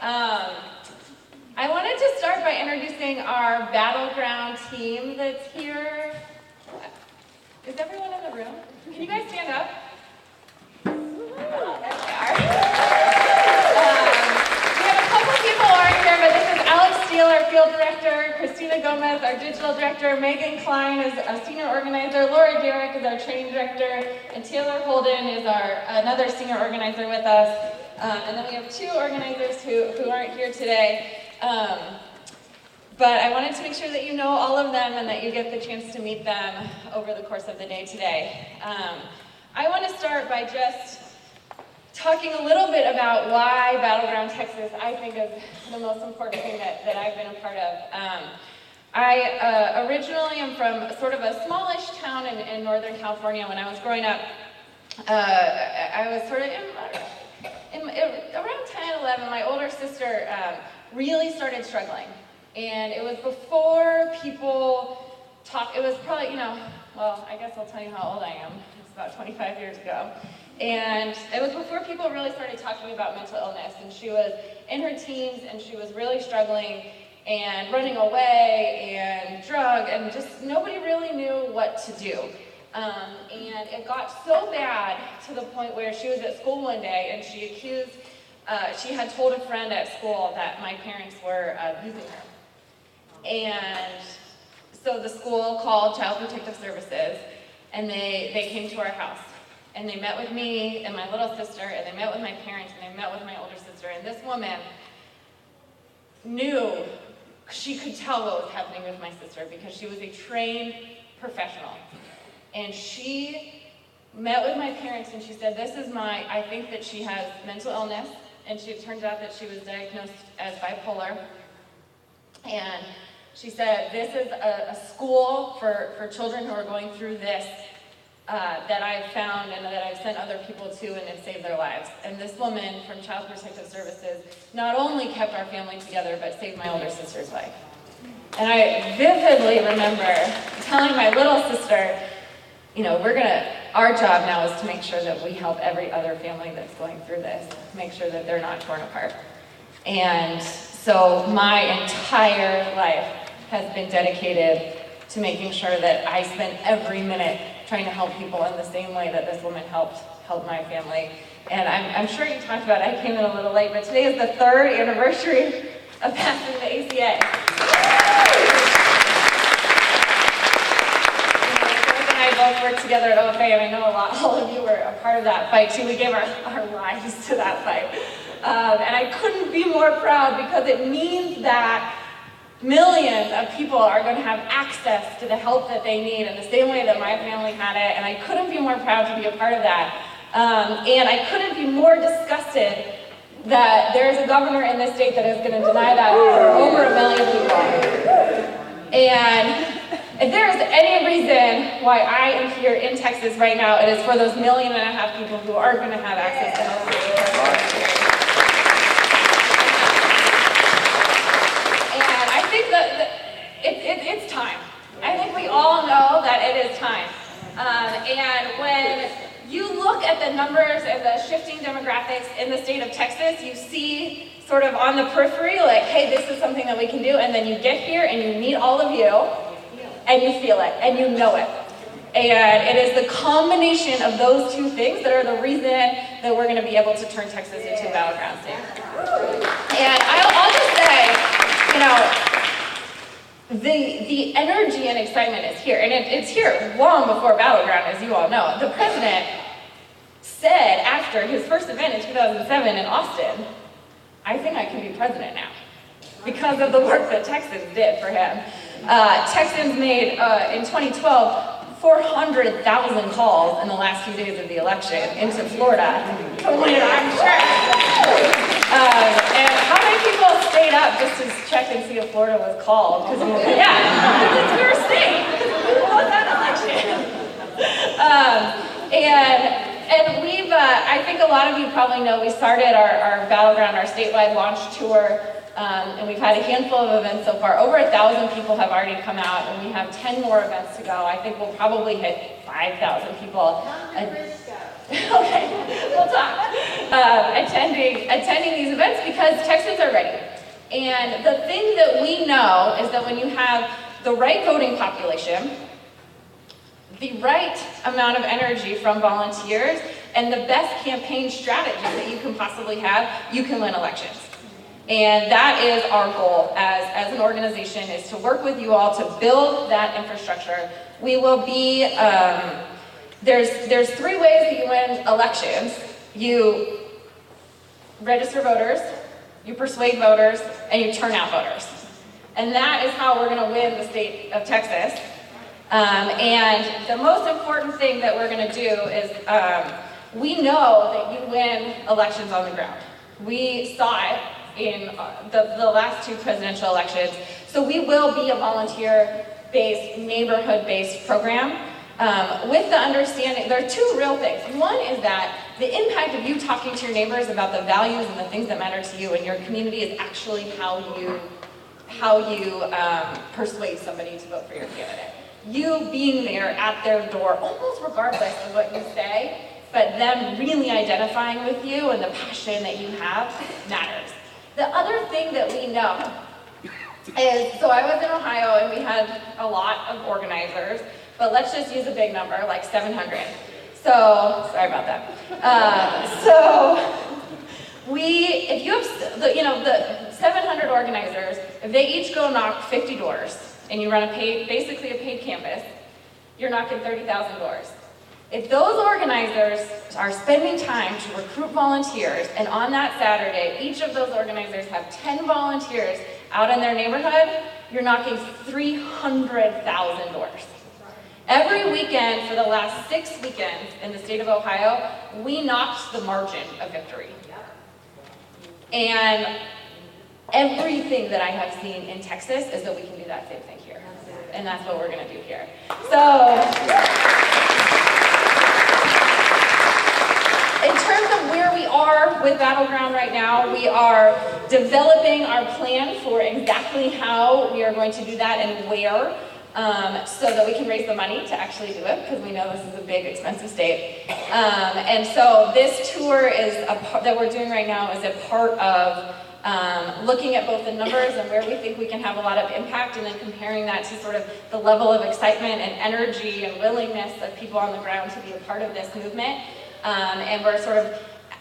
I wanted to start by introducing our Battleground team that's here. Is everyone in the room? Can you guys stand up? Oh, there they are. We have a couple people already here, but this is Alex Steele, our field director, Christina Gomez, our digital director, Megan Klein is a senior organizer, Laura Derrick is our training director, and Taylor Holden is another senior organizer with us. And then we have two organizers who aren't here today. But I wanted to make sure that you know all of them and that you get the chance to meet them over the course of the day today. I want to start by just talking a little bit about why Battleground Texas I think is the most important thing that I've been a part of. I originally am from sort of a smallish town in Northern California. When I was growing up, I was sort of around 10, 11, my older sister really started struggling. And it was before people talk, it was probably, well, I guess I'll tell you how old I am. It's about 25 years ago. And it was before people really started talking about mental illness. And she was in her teens and she was really struggling and running away and drug and just nobody really knew what to do. And it got so bad to the point where she was at school one day and she had told a friend at school that my parents were abusing her. And so the school called Child Protective Services and they came to our house. And they met with me and my little sister, and they met with my parents, and they met with my older sister. And this woman knew, she could tell what was happening with my sister because she was a trained professional. And she met with my parents and she said, I think that she has mental illness. And it turned out that she was diagnosed as bipolar. And she said, this is a school for children who are going through this that I've found and that I've sent other people to and have saved their lives. And this woman from Child Protective Services not only kept our family together, but saved my older sister's life. And I vividly remember telling my little sister, our job now is to make sure that we help every other family that's going through this, make sure that they're not torn apart. And so my entire life has been dedicated to making sure that I spend every minute trying to help people in the same way that this woman helped my family. And I'm sure you talked about it, I came in a little late, but today is the 3rd anniversary of passing the ACA. I both worked together at OFA, and I know all of you were a part of that fight too. We gave our lives to that fight. And I couldn't be more proud because it means that millions of people are going to have access to the help that they need in the same way that my family had it, and I couldn't be more proud to be a part of that. And I couldn't be more disgusted that there's a governor in this state that is going to deny that for over 1 million people. And if there is any reason why I am here in Texas right now, it is for those 1.5 million people who are going to have access to health care. And I think that it's time. I think we all know that it is time. And when you look at the numbers and the shifting demographics in the state of Texas, you see sort of on the periphery, like, hey, this is something that we can do, and then you get here and you meet all of you, and you feel it, and you know it. And it is the combination of those two things that are the reason that we're going to be able to turn Texas into a battleground state. And I'll just say, the energy and excitement is here, and it's here long before Battleground, as you all know. The president said after his first event in 2007 in Austin, I think I can be president now, because of the work that Texans did for him. Texans made, in 2012, 400,000 calls in the last few days of the election into Florida to win our church. And how many people stayed up just to check and see if Florida was called? Because it's your state. We won that election. And we've, I think a lot of you probably know, we started our Battleground, our statewide launch tour. And we've had a handful of events so far. Over 1,000 people have already come out, and we have 10 more events to go. I think we'll probably hit 5,000 people. Okay, we'll talk. attending these events because Texans are ready. And the thing that we know is that when you have the right voting population, the right amount of energy from volunteers, and the best campaign strategy that you can possibly have, you can win elections. And that is our goal as an organization, is to work with you all to build that infrastructure. We will be, there's 3 ways that you win elections. You register voters, you persuade voters, and you turn out voters. And that is how we're going to win the state of Texas. And the most important thing that we're going to do is, we know that you win elections on the ground. We saw it in the last 2 presidential elections. So we will be a volunteer-based, neighborhood-based program with the understanding, there are 2 real things. One is that the impact of you talking to your neighbors about the values and the things that matter to you in your community is actually how you persuade somebody to vote for your candidate. You being there at their door, almost regardless of what you say, but them really identifying with you and the passion that you have matters. The other thing that we know is, so I was in Ohio and we had a lot of organizers, but let's just use a big number, like 700. So, sorry about that. If you have, the 700 organizers, if they each go knock 50 doors, and you run basically a paid canvas, you're knocking 30,000 doors. If those organizers are spending time to recruit volunteers, and on that Saturday, each of those organizers have 10 volunteers out in their neighborhood, you're knocking 300,000 doors. Every weekend for the last 6 weekends in the state of Ohio, we knocked the margin of victory. And everything that I have seen in Texas is that we can do that same thing here. And that's what we're going to do here. So, in terms of where we are with Battleground right now, we are developing our plan for exactly how we are going to do that and where, so that we can raise the money to actually do it, because we know this is a big, expensive state. And so this tour is that we're doing right now is a part of looking at both the numbers and where we think we can have a lot of impact, and then comparing that to sort of the level of excitement and energy and willingness of people on the ground to be a part of this movement. And we're sort of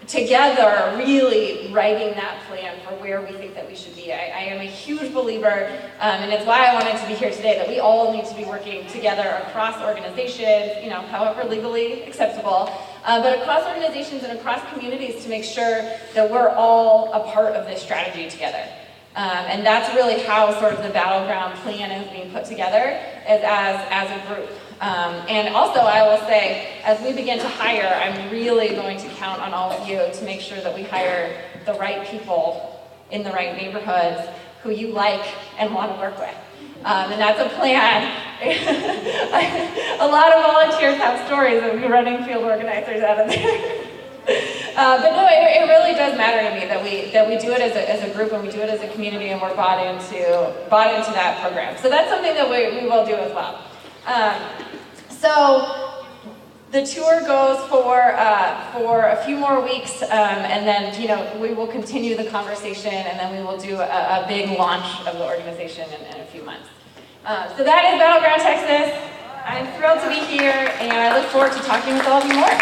together really writing that plan for where we think that we should be. I am a huge believer, and it's why I wanted to be here today, that we all need to be working together across organizations, however legally acceptable, but across organizations and across communities to make sure that we're all a part of this strategy together. And that's really how sort of the Battleground plan is being put together, is as a group. And also, I will say, as we begin to hire, I'm really going to count on all of you to make sure that we hire the right people in the right neighborhoods who you like and want to work with. And that's a plan. A lot of volunteers have stories of me running field organizers out of there. But no, it really does matter to me that we do it as a group, and we do it as a community, and we're bought into that program. So that's something that we will do as well. So the tour goes for a few more weeks, and then we will continue the conversation, and then we will do a big launch of the organization in a few months. So that is Battleground Texas. I'm thrilled to be here, and I look forward to talking with all of you more.